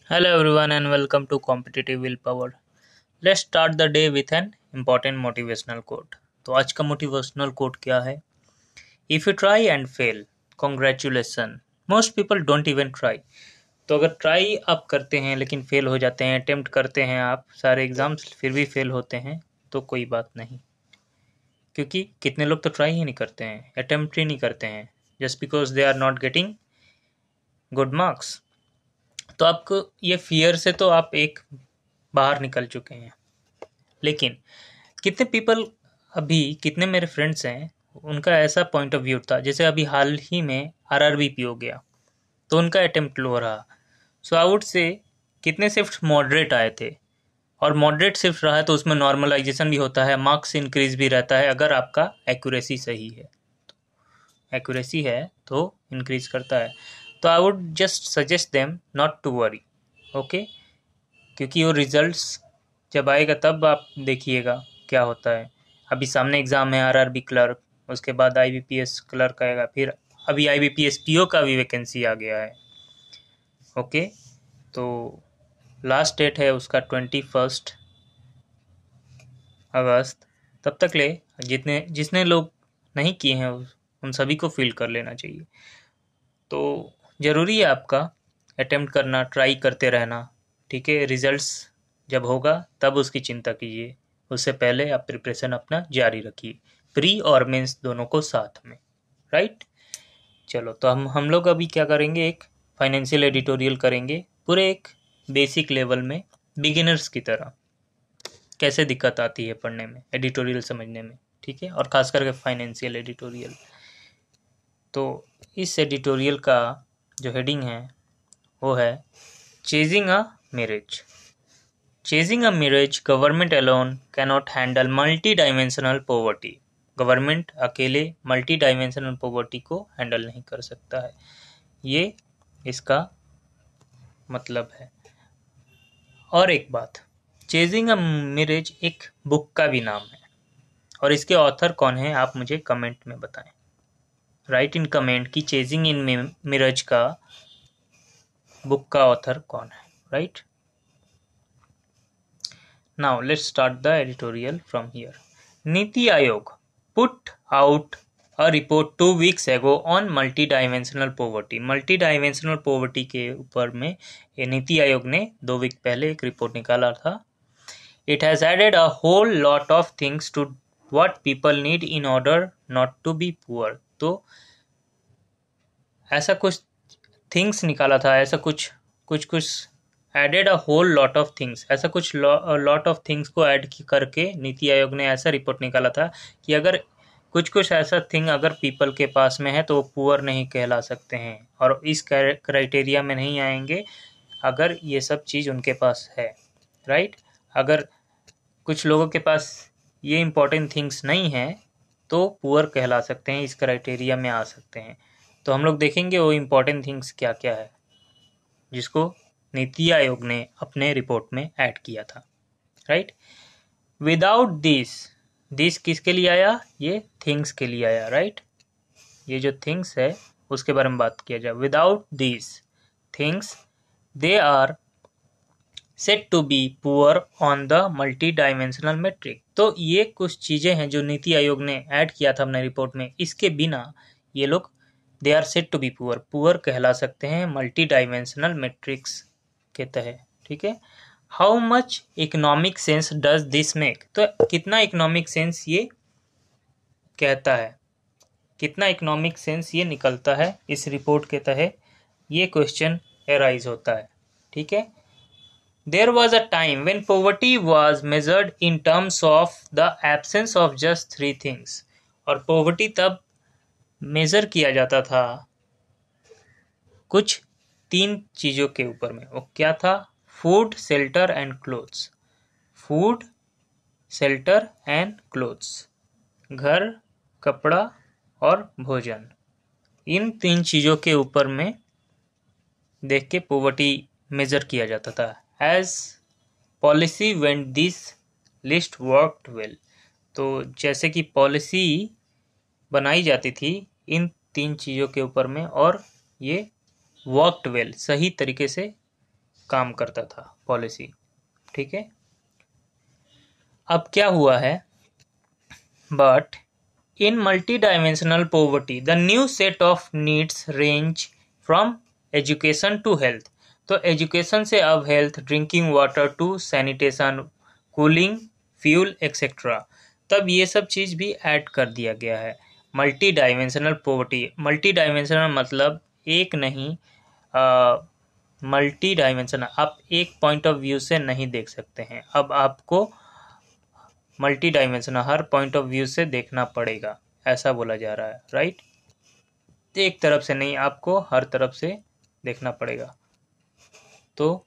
Hello everyone and welcome to Competitive Willpower. Let's start the day with an important motivational quote. तो आज का motivational quote क्या है? If you try and fail, congratulations. Most people don't even try. तो अगर try आप करते हैं लेकिन फेल हो जाते हैं, अटेम्प्ट करते हैं आप सारे एग्जाम्स फिर भी फेल होते हैं तो कोई बात नहीं, क्योंकि कितने लोग तो ट्राई ही नहीं करते हैं, अटेम्प्ट ही नहीं करते हैं, just because they are not getting good marks. तो आपको ये फियर से तो आप एक बाहर निकल चुके हैं। लेकिन कितने पीपल, अभी कितने मेरे फ्रेंड्स हैं उनका ऐसा पॉइंट ऑफ व्यू था, जैसे अभी हाल ही में आरआरबी हो गया तो उनका अटेम्प्ट लो रहा। सो आई वुड से कितने सिर्फ मॉडरेट आए थे, और मॉडरेट सिर्फ रहा है तो उसमें नॉर्मलाइजेशन भी होता है, मार्क्स इंक्रीज भी रहता है अगर आपका एक्यूरेसी सही है। एक्यूरेसी है तो इंक्रीज करता है। तो I would just suggest them not to worry, okay, क्योंकि वो रिजल्ट्स जब आएगा तब आप देखिएगा क्या होता है। अभी सामने एग्ज़ाम है आरआरबी क्लर्क, उसके बाद आईबीपीएस क्लर्क आएगा, फिर अभी आईबीपीएस पीओ का भी वैकेंसी आ गया है। ओके, तो लास्ट डेट है उसका 21 अगस्त। तब तक ले जिसने लोग नहीं किए हैं उन सभी को फिल कर लेना चाहिए। तो ज़रूरी है आपका अटेम्प्ट करना, ट्राई करते रहना, ठीक है। रिजल्ट्स जब होगा तब उसकी चिंता कीजिए, उससे पहले आप प्रिपरेशन अपना जारी रखिए, प्री और मेंस दोनों को साथ में, राइट। चलो, तो हम लोग अभी क्या करेंगे, एक फाइनेंशियल एडिटोरियल करेंगे, पूरे एक बेसिक लेवल में, बिगिनर्स की तरह कैसे दिक्कत आती है पढ़ने में, एडिटोरियल समझने में, ठीक है, और खास करके फाइनेंशियल एडिटोरियल। तो इस एडिटोरियल का जो हेडिंग है वो है chasing a mirage. Chasing a mirage, government alone cannot handle multi dimensional poverty. Government अकेले मल्टी डायमेंशनल पॉवर्टी को हैंडल नहीं कर सकता है, ये इसका मतलब है। और एक बात, चेजिंग अ मिरेज एक बुक का भी नाम है, और इसके ऑथर कौन है आप मुझे कमेंट में बताएं। राइट इन कमेंट कि चेजिंग इन मिरेज का बुक का ऑथर कौन है, right. Now let's start the editorial from here. Niti Aayog put out a report 2 weeks ago on multidimensional poverty. Multidimensional poverty के ऊपर में ये नीति आयोग ने 2 वीक पहले एक रिपोर्ट निकाला था। It has added a whole lot of things to what people need in order not to be poor. तो ऐसा कुछ थिंग्स निकाला था, ऐसा कुछ added a whole lot of things, ऐसा कुछ लॉट ऑफ थिंग्स को ऐड करके नीति आयोग ने ऐसा रिपोर्ट निकाला था कि अगर कुछ ऐसा थिंग अगर पीपल के पास में है तो वो पुअर नहीं कहला सकते हैं, और इस क्राइटेरिया में नहीं आएंगे अगर ये सब चीज़ उनके पास है, राइट। अगर कुछ लोगों के पास ये इम्पोर्टेंट थिंग्स नहीं है तो पुअर कहला सकते हैं, इस क्राइटेरिया में आ सकते हैं। तो हम लोग देखेंगे वो इम्पोर्टेंट थिंग्स क्या क्या है जिसको नीति आयोग ने अपने रिपोर्ट में ऐड किया था, राइट। विदाउट दिस किसके लिए आया, ये थिंग्स के लिए आया, राइट। ये जो थिंग्स है उसके बारे में बात किया जाए। Without this things they are set to be poor on the multi dimensional metric. तो ये कुछ चीज़ें हैं जो नीति आयोग ने ऐड किया था अपने रिपोर्ट में, इसके बिना ये लोग they are set to be poor कहला सकते हैं मल्टी डायमेंशनल मैट्रिक्स के तहत, ठीक है। How much economic sense does this make, तो कितना इकोनॉमिक सेंस ये कहता है, कितना इकोनॉमिक सेंस ये निकलता है इस रिपोर्ट के तहत, ये क्वेश्चन एराइज होता है, ठीक है। There was a time when poverty was measured in terms of the absence of just 3 things, और poverty तब मेजर किया जाता था कुछ 3 चीज़ों के ऊपर में। वो क्या था, food, shelter and clothes. Food, shelter and clothes, घर, कपड़ा और भोजन, इन 3 चीज़ों के ऊपर में देख के पोवर्टी मेजर किया जाता था। As policy went this list worked well, तो जैसे कि पॉलिसी बनाई जाती थी इन 3 चीज़ों के ऊपर में, और ये वर्कड वेल, सही तरीके से काम करता था पॉलिसी, ठीक है। अब क्या हुआ है, but in multi dimensional poverty the new set of needs range from education to health. तो एजुकेशन से अब health, drinking water to sanitation, cooling, fuel etcetera, तब ये सब चीज़ भी ऐड कर दिया गया है। Multi dimensional poverty, multi dimensional मतलब एक नहीं, मल्टी डायमेंशनल, आप एक पॉइंट ऑफ व्यू से नहीं देख सकते हैं, अब आपको multi dimensional her point of view से देखना पड़ेगा, ऐसा बोला जा रहा है, राइट। एक तरफ से नहीं, आपको हर तरफ से देखना पड़ेगा। तो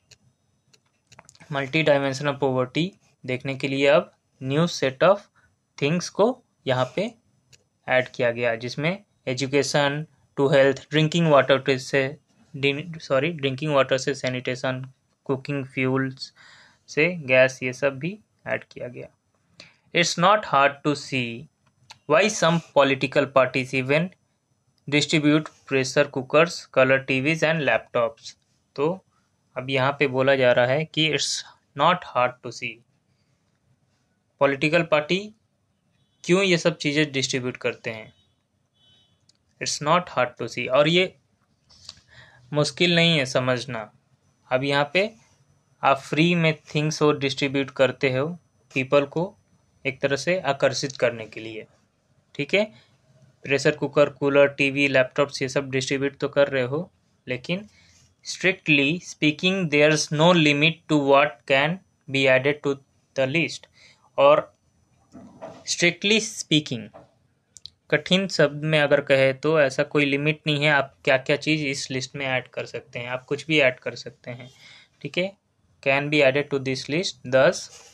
मल्टी डायमेंशनल पॉवर्टी देखने के लिए अब न्यू सेट ऑफ थिंग्स को यहाँ पे ऐड किया गया, जिसमें education to health, drinking water से सैनिटेशन, कुकिंग फ्यूल्स से गैस, ये सब भी ऐड किया गया। It's not hard to see why some political parties even distribute pressure cookers, color TVs and laptops. तो अब यहाँ पे बोला जा रहा है कि it's not hard to see, political party क्यों ये सब चीज़ें डिस्ट्रीब्यूट करते हैं। It's not hard to see, और ये मुश्किल नहीं है समझना। अब यहाँ पे आप फ्री में थिंग्स को डिस्ट्रीब्यूट करते हो पीपल को एक तरह से आकर्षित करने के लिए, ठीक है। Pressure cooker, cooler, TV, laptops ये सब डिस्ट्रीब्यूट तो कर रहे हो, लेकिन strictly speaking there is no limit to what can be added to the list. और स्ट्रिक्टली स्पीकिंग, कठिन शब्द में अगर कहे तो ऐसा कोई लिमिट नहीं है आप क्या क्या चीज़ इस लिस्ट में ऐड कर सकते हैं, आप कुछ भी ऐड कर सकते हैं, ठीक है। Can be added to this list. दस,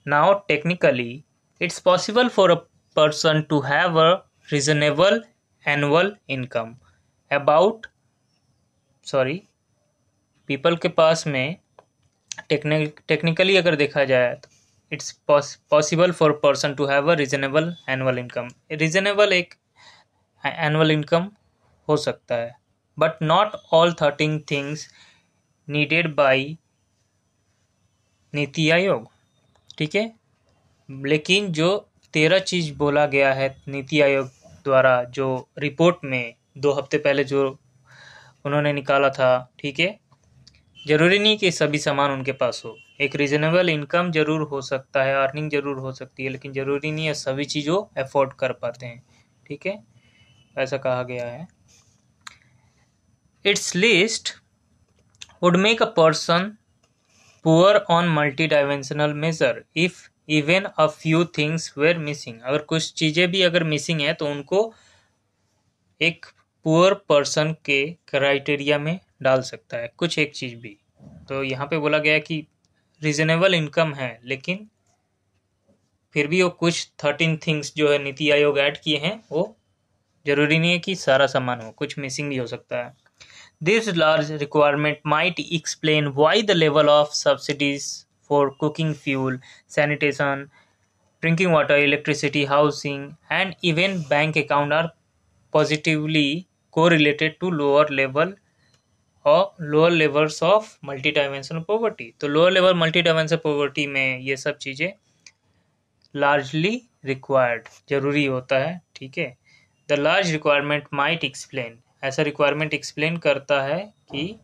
now technically it's possible for a person to have a reasonable annual income about people के पास में टेक्निकली अगर देखा जाए तो it's possible for person to have a reasonable annual income. Reasonable एक annual income हो सकता है, but not all 13 things needed by NITI Aayog, ठीक है। लेकिन जो 13 चीज़ बोला गया है नीति आयोग द्वारा, जो रिपोर्ट में 2 हफ्ते पहले जो उन्होंने निकाला था, ठीक है, ज़रूरी नहीं कि सभी सामान उनके पास हो। एक रीजनेबल इनकम जरूर हो सकता है, अर्निंग जरूर हो सकती है, लेकिन ज़रूरी नहीं है सभी चीज़ों अफोर्ड कर पाते हैं, ठीक है, ऐसा कहा गया है। Its list would make a person poor on multi dimensional measure if even a few things were missing. अगर कुछ चीज़ें भी अगर मिसिंग है तो उनको एक पुअर पर्सन के क्राइटेरिया में डाल सकता है कुछ एक चीज़ भी। तो यहाँ पे बोला गया कि रीजनेबल इनकम है, लेकिन फिर भी वो कुछ 13 थिंग्स जो है नीति आयोग ऐड किए हैं, वो जरूरी नहीं है कि सारा सामान हो, कुछ मिसिंग भी हो सकता है। This large requirement might explain why the level of subsidies for cooking fuel, sanitation, drinking water, electricity, housing, and even bank account are positively correlated to lower levels of multidimensional poverty. तो lower level multidimensional poverty में ये सब चीज़ें largely required जरूरी होता है, ठीक है। The large requirement might explain, ऐसा रिक्वायरमेंट एक्सप्लेन करता है कि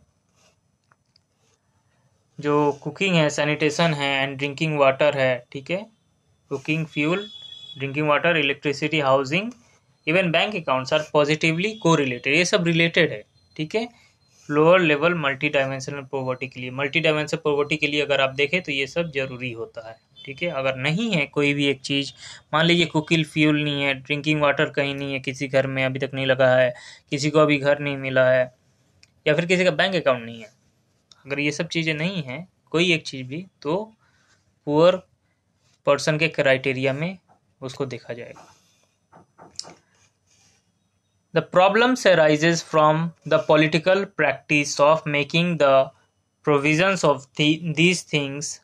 जो कुकिंग है, सैनिटेशन है एंड ड्रिंकिंग वाटर है, ठीक है, cooking fuel, drinking water, electricity, housing, even bank accounts are positively को रिलेटेड, ये सब रिलेटेड है, ठीक है, lower level multi dimensional poverty के लिए। मल्टी डायमेंशनल पॉवर्टी के लिए अगर आप देखें तो ये सब जरूरी होता है, ठीक है। अगर नहीं है कोई भी एक चीज़, मान लीजिए कुकिंग फ्यूल नहीं है, ड्रिंकिंग वाटर कहीं नहीं है, किसी घर में अभी तक नहीं लगा है, किसी को अभी घर नहीं मिला है, या फिर किसी का बैंक अकाउंट नहीं है, अगर ये सब चीज़ें नहीं हैं कोई एक चीज़ भी, तो पुअर पर्सन के क्राइटेरिया में उसको देखा जाएगा। The problems arises from the political practice of making the provisions of these things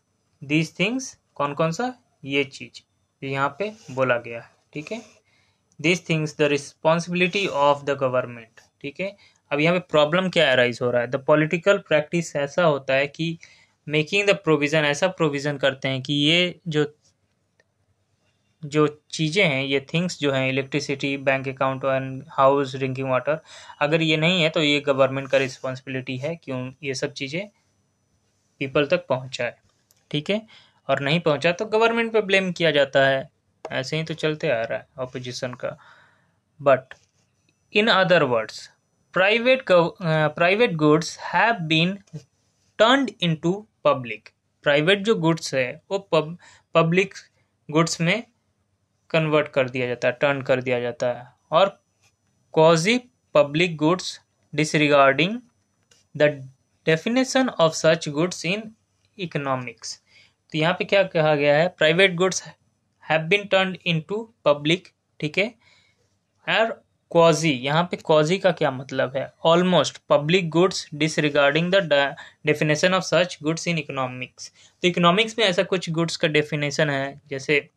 कौन कौन सा, ये चीज यहाँ पे बोला गया है, ठीक है। These things the responsibility of the government, ठीक है। अब यहाँ पे प्रॉब्लम क्या अराइज हो रहा है, द पॉलिटिकल प्रैक्टिस ऐसा होता है कि मेकिंग द प्रोविज़न, ऐसा प्रोविज़न करते हैं कि ये जो चीज़ें हैं, ये थिंग्स जो हैं, electricity, bank account and house, drinking water, अगर ये नहीं है तो ये गवर्नमेंट का रिस्पॉन्सिबिलिटी है कि ये सब चीज़ें पीपल तक पहुंचाए, ठीक है। और नहीं पहुंचा तो गवर्नमेंट पे ब्लेम किया जाता है, ऐसे ही तो चलते आ रहा है ऑपोजिशन का। But in other words, private goods have been turned into public. Private जो गुड्स है वो पब्लिक गुड्स में कन्वर्ट कर दिया जाता है, टर्न कर दिया जाता है। और quasi public goods disregarding the definition of such goods in economics. तो यहाँ पे क्या कहा गया है, private goods have been turned into public, ठीक है। और क्वाजी, यहाँ पे क्वाजी का क्या मतलब है, almost public goods disregarding the definition of such goods in economics. तो इकोनॉमिक्स में ऐसा कुछ गुड्स का डेफिनेशन है, जैसे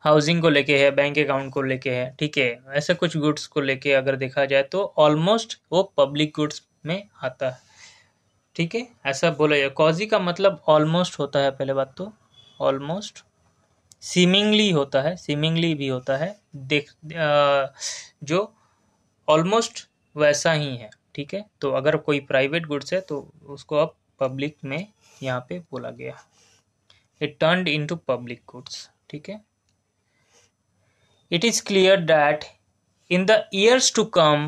हाउसिंग को लेके है, बैंक अकाउंट को लेके है, ठीक है। ऐसे कुछ गुड्स को लेके अगर देखा जाए तो ऑलमोस्ट वो पब्लिक गुड्स में आता है, ठीक है। ऐसा बोला जाए, कॉजी का मतलब ऑलमोस्ट होता है, पहले बात तो ऑलमोस्ट, सीमिंगली होता है, सीमिंगली भी होता है, जो ऑलमोस्ट वैसा ही है, ठीक है। तो अगर कोई प्राइवेट गुड्स है तो उसको अब पब्लिक में यहाँ पे बोला गया, it turned into public goods, ठीक है। It is clear that in the years to come,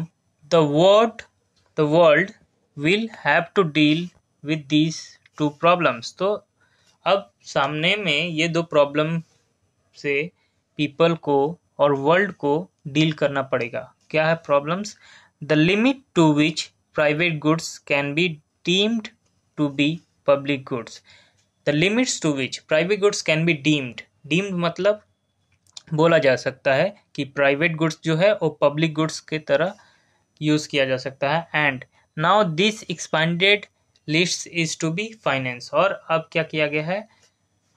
the world will have to deal with these two problems. तो अब सामने में ये दो प्रॉब्लम से पीपल को और वर्ल्ड को डील करना पड़ेगा। क्या है problems? The limit to which private goods can be deemed to be public goods. The limits to which private goods can be deemed मतलब बोला जा सकता है कि प्राइवेट गुड्स जो है वो पब्लिक गुड्स की तरह यूज किया जा सकता है। And now this expanded list is to be finance. और अब क्या किया गया है,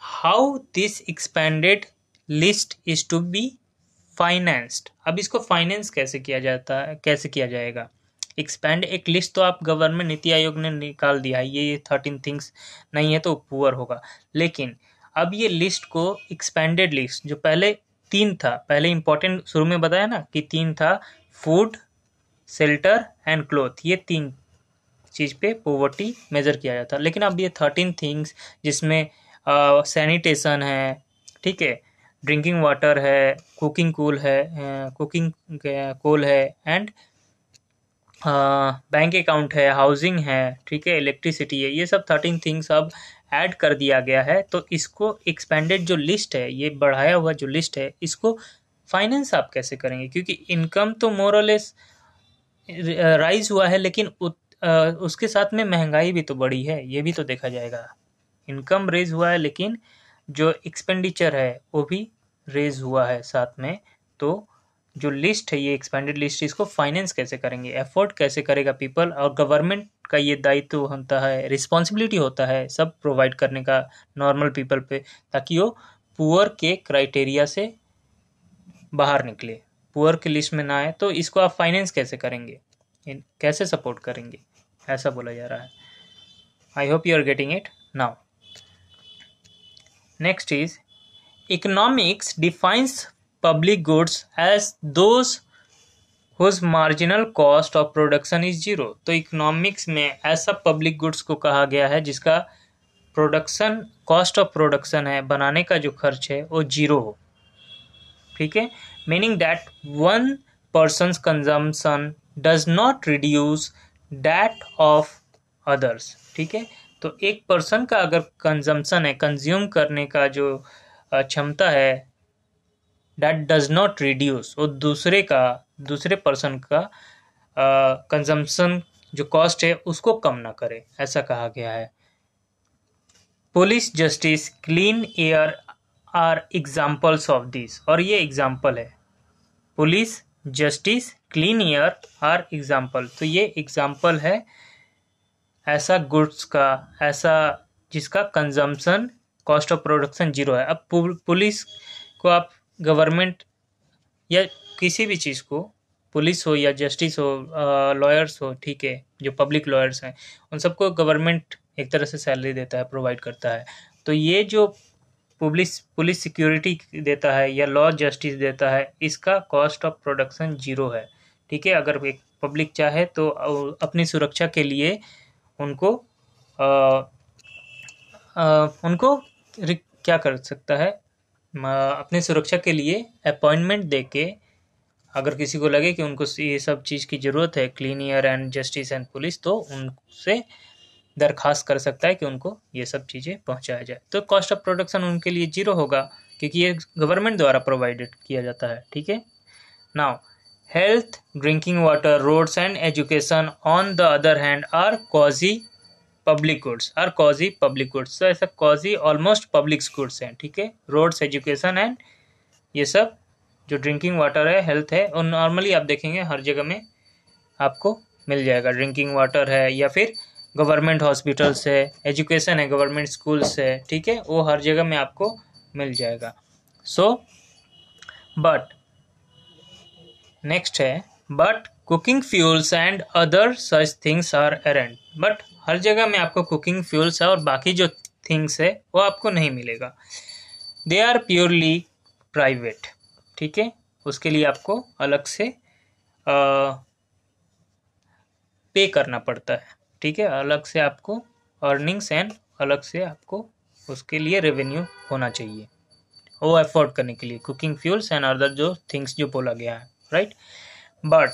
how this expanded list is to be financed. अब इसको फाइनेंस कैसे किया जाता है, कैसे किया जाएगा? एक्सपेंड, एक लिस्ट तो आप गवर्नमेंट नीति आयोग ने निकाल दिया है, ये 13 थिंग्स नहीं है तो पुअर होगा, लेकिन अब ये लिस्ट को एक्सपेंडेड लिस्ट, जो पहले 3 था, पहले इंपॉर्टेंट शुरू में बताया ना कि 3 था, फूड, शेल्टर एंड क्लोथ, ये 3 चीज पे पॉवर्टी मेजर किया जाता, लेकिन अब ये 13 थिंग्स जिसमें सैनिटेशन है, ठीक है, ड्रिंकिंग वाटर है, कुकिंग कोल है एंड बैंक अकाउंट है, हाउसिंग है, ठीक है, इलेक्ट्रिसिटी है, ये सब 13 थिंग्स अब ऐड कर दिया गया है। तो इसको एक्सपेंडेड जो लिस्ट है, ये बढ़ाया हुआ जो लिस्ट है, इसको फाइनेंस आप कैसे करेंगे? क्योंकि इनकम तो मोर और लेस राइज हुआ है, लेकिन उसके साथ में महंगाई भी तो बढ़ी है, ये भी तो देखा जाएगा। इनकम रेज हुआ है लेकिन जो एक्सपेंडिचर है वो भी रेज हुआ है साथ में। तो जो लिस्ट है, ये एक्सपेंडेड लिस्ट, इसको फाइनेंस कैसे करेंगे, एफोर्ड कैसे करेगा पीपल? और गवर्नमेंट का ये दायित्व होता है, रिस्पॉन्सिबिलिटी होता है सब प्रोवाइड करने का नॉर्मल पीपल पे, ताकि वो पुअर के क्राइटेरिया से बाहर निकले, पुअर की लिस्ट में ना आए। तो इसको आप फाइनेंस कैसे करेंगे, कैसे सपोर्ट करेंगे, ऐसा बोला जा रहा है। I hope you are getting it now. Next is economics defines public goods as those whose marginal cost of production is zero। तो इकोनॉमिक्स में ऐसा पब्लिक गुड्स को कहा गया है जिसका प्रोडक्शन, कॉस्ट ऑफ प्रोडक्शन है, बनाने का जो खर्च है वो जीरो हो, ठीक है। Meaning that one persons consumption does not reduce that of others, ठीक है। तो एक पर्सन का अगर कंजम्पशन है, कंज्यूम करने का जो क्षमता है, that does not reduce, वो दूसरे पर्सन का कंजम्पशन जो कॉस्ट है उसको कम ना करे, ऐसा कहा गया है। Police, justice, clean air are examples of this. और ये एग्जाम्पल है, police, justice, clean air are example. तो ये एग्जाम्पल है ऐसा गुड्स का, ऐसा जिसका consumption, cost of production zero है। अब पुलिस को आप, गवर्नमेंट या किसी भी चीज़ को पुलिस हो या जस्टिस हो, लॉयर्स हो, ठीक है, जो पब्लिक लॉयर्स हैं, उन सबको गवर्नमेंट एक तरह से सैलरी देता है, प्रोवाइड करता है। तो ये जो पुलिस सिक्योरिटी देता है या लॉ जस्टिस देता है, इसका कॉस्ट ऑफ प्रोडक्शन जीरो है, ठीक है। अगर एक पब्लिक चाहे तो अपनी सुरक्षा के लिए उनको उनको क्या कर सकता है, अपनी सुरक्षा के लिए अपॉइंटमेंट दे के, अगर किसी को लगे कि उनको ये सब चीज़ की ज़रूरत है, clean air and justice and police, तो उनसे दरखास्त कर सकता है कि उनको ये सब चीज़ें पहुंचाया जाए। तो कॉस्ट ऑफ प्रोडक्शन उनके लिए जीरो होगा, क्योंकि ये गवर्नमेंट द्वारा प्रोवाइडेड किया जाता है, ठीक है। Now health, drinking water, roads and education on the other hand are quasi public goods. तो ऐसा क्वाजी ऑलमोस्ट पब्लिक गुड्स हैं, ठीक है। रोड्स, एजुकेशन एंड ये सब जो ड्रिंकिंग वाटर है, हेल्थ है, और नॉर्मली आप देखेंगे हर जगह में आपको मिल जाएगा। ड्रिंकिंग वाटर है या फिर गवर्नमेंट हॉस्पिटल्स है, एजुकेशन है, गवर्नमेंट स्कूल्स है, ठीक है, वो हर जगह में आपको मिल जाएगा। सो बट नेक्स्ट है, but cooking fuels and other such things are aren't. But हर जगह में आपको कुकिंग फ्यूल्स है और बाकी जो थिंग्स है वो आपको नहीं मिलेगा। दे आर प्योरली प्राइवेट, ठीक है। उसके लिए आपको अलग से पे करना पड़ता है, ठीक है। अलग से आपको अर्निंग्स एंड अलग से आपको उसके लिए रेवेन्यू होना चाहिए वो अफोर्ड करने के लिए, कुकिंग फ्यूल्स एंड अदर जो थिंग्स जो बोला गया है, right. But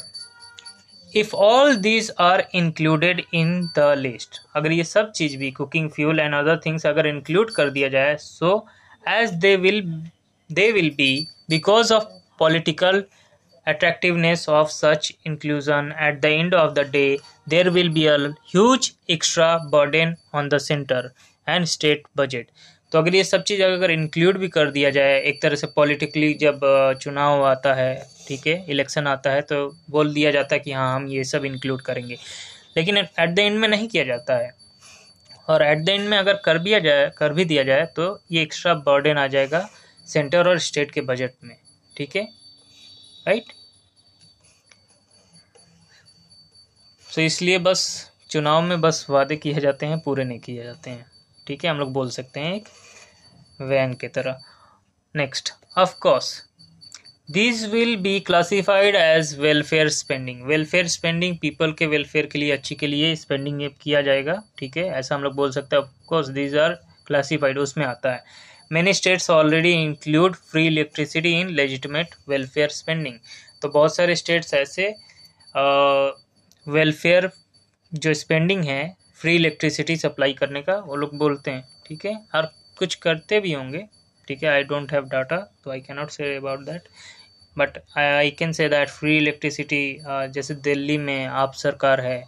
if all these are included in the list, अगर ये सब चीज भी cooking fuel and other things अगर इंक्लूड कर दिया जाए, so as they will be because of political attractiveness of such inclusion, at the end of the day there will be a huge extra burden on the center and state budget। तो अगर ये सब चीज़ अगर include भी कर दिया जाए एक तरह से पॉलिटिकली, जब चुनाव आता है, ठीक है, इलेक्शन आता है, तो बोल दिया जाता है कि हाँ हम ये सब इंक्लूड करेंगे, लेकिन एट द एंड में नहीं किया जाता है। और एट द एंड में अगर कर भी दिया जाए तो ये एक्स्ट्रा बर्डन आ जाएगा सेंटर और स्टेट के बजट में, ठीक है, राइट। तो इसलिए बस चुनाव में बस वादे किए जाते हैं, पूरे नहीं किए जाते हैं, ठीक है। हम लोग बोल सकते हैं एक वैन की तरह। Next, of course this will be classified as welfare spending. Welfare spending people के वेलफेयर के लिए, अच्छी के लिए स्पेंडिंग किया जाएगा, ठीक है, ऐसा हम लोग बोल सकते हैं। Of course these are classified, उसमें आता है। Many states already include free electricity in legitimate welfare spending. तो बहुत सारे स्टेट्स ऐसे वेलफेयर जो स्पेंडिंग है, फ्री इलेक्ट्रिसिटी सप्लाई करने का, वो लोग बोलते हैं, ठीक है, और कुछ करते भी होंगे, ठीक है। आई डोंट हैव डाटा तो I can not say about that, but I can say that free electricity, जैसे दिल्ली में आप सरकार है,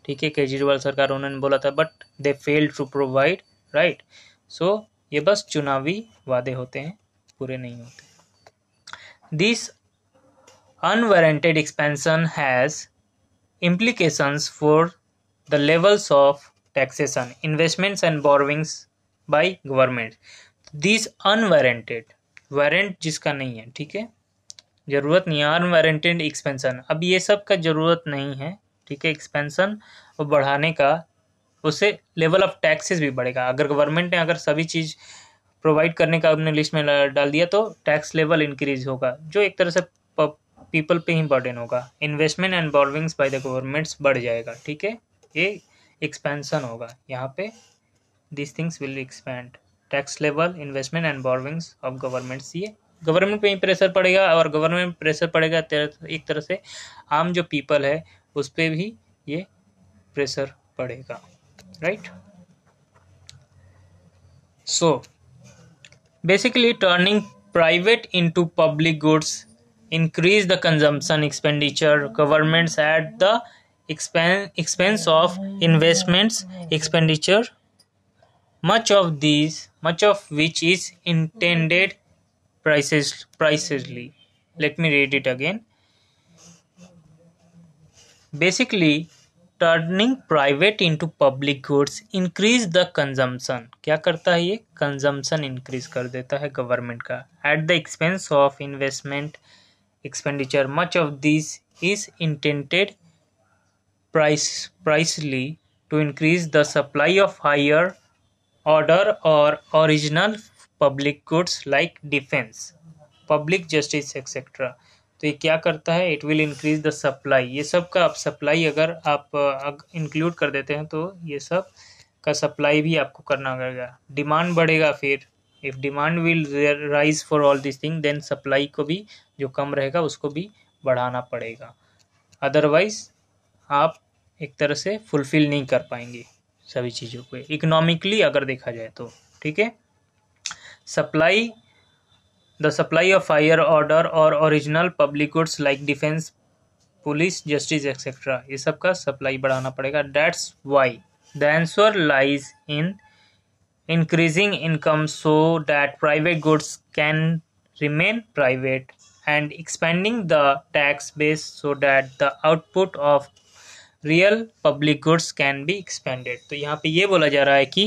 ठीक है, केजरीवाल सरकार, उन्होंने बोला था, but they failed to provide, right. So ये बस चुनावी वादे होते हैं, पूरे नहीं होते। This unwarranted expansion has implications for the levels of taxation, investments and borrowings by government। These unwarranted, warrant जिसका नहीं है, ठीक है, जरूरत नहीं है, अनवारंटेड एक्सपेंशन, अब ये सब का जरूरत नहीं है, ठीक है, एक्सपेंशन और बढ़ाने का, उससे लेवल ऑफ टैक्सेस भी बढ़ेगा। अगर गवर्नमेंट ने अगर सभी चीज़ प्रोवाइड करने का अपने लिस्ट में डाल दिया तो टैक्स लेवल इंक्रीज होगा, जो एक तरह से पीपल पे ही बर्डन होगा। Investment and borrowings by the governments बढ़ जाएगा, ठीक है, ये एक्सपेंशन होगा यहाँ पे। This things will expand, tax level, investment and borrowings of governments, ये गवर्नमेंट पे ही प्रेशर पड़ेगा, और गवर्नमेंट प्रेशर पड़ेगा एक तरह से आम जो पीपल है उस पर भी ये प्रेशर पड़ेगा, right. So basically turning private into public goods increase the consumption expenditure, governments at the expense of investments expenditure, much of which is intended precisely. Let me read it again. Basically turning private into public goods increase the consumption, क्या करता है ये, consumption increase कर देता है government का, at the expense of investment expenditure, much of this is intended precisely to increase the supply of higher order or original public goods like defense, public justice etcetera. तो ये क्या करता है, it will increase the supply. ये सब का आप supply अगर आप इंक्लूड कर देते हैं तो ये सब का सप्लाई भी आपको करना पड़ेगा। डिमांड बढ़ेगा, फिर if demand will rise for all this thing then supply को भी जो कम रहेगा उसको भी बढ़ाना पड़ेगा, अदरवाइज आप एक तरह से फुलफिल नहीं कर पाएंगे सभी चीज़ों को इकोनॉमिकली अगर देखा जाए तो। ठीक है, supply the supply of higher order और original public goods like defence, police, justice etcetera, ये सब का सप्लाई बढ़ाना पड़ेगा। That's why the answer lies in increasing income so that private goods can remain private and expanding the tax base so that the output of real public goods can be expanded। तो यहाँ पे ये बोला जा रहा है कि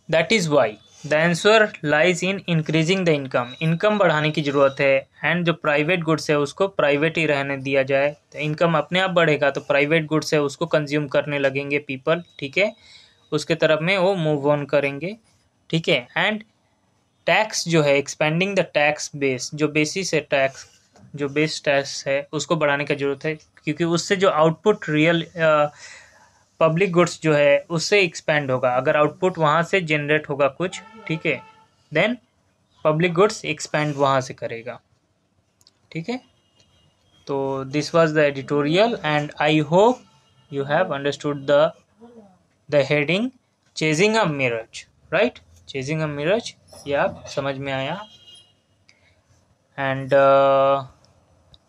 that is why the answer lies in increasing the income, income बढ़ाने की ज़रूरत है, एंड जो प्राइवेट गुड्स है उसको प्राइवेट ही रहने दिया जाए, तो इनकम अपने आप बढ़ेगा तो प्राइवेट गुड्स है उसको कंज्यूम करने लगेंगे पीपल। ठीक है, उसके तरफ में वो मूव ऑन करेंगे। ठीक है, एंड टैक्स जो है एक्सपेंडिंग द टैक्स बेस, जो बेसिस है टैक्स, जो बेस टैक्स है उसको बढ़ाने की जरूरत है, क्योंकि उससे जो आउटपुट रियल पब्लिक गुड्स जो है उससे एक्सपेंड होगा। अगर आउटपुट वहाँ से जनरेट होगा कुछ, ठीक है, देन पब्लिक गुड्स एक्सपेंड वहाँ से करेगा। ठीक है, तो this was the editorial and I hope you have understood the heading chasing a Miraj, right, chasing a Miraj, ये आप समझ में आया। And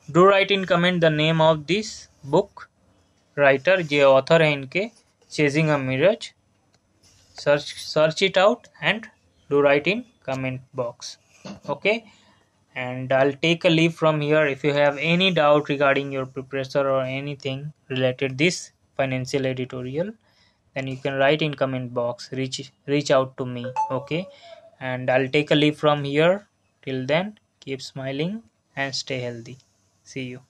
do right in comment the name of this book, writer ये ऑथर है इनके, chasing a Miraj, search it out and do right in comment box. Okay, and I'll take a leave from here. If you have any doubt regarding your prepressor or anything related this financial editorial, then you can write in comment box, reach out to me. Okay, and I'll take a leave from here. Till then, keep smiling and stay healthy. See you.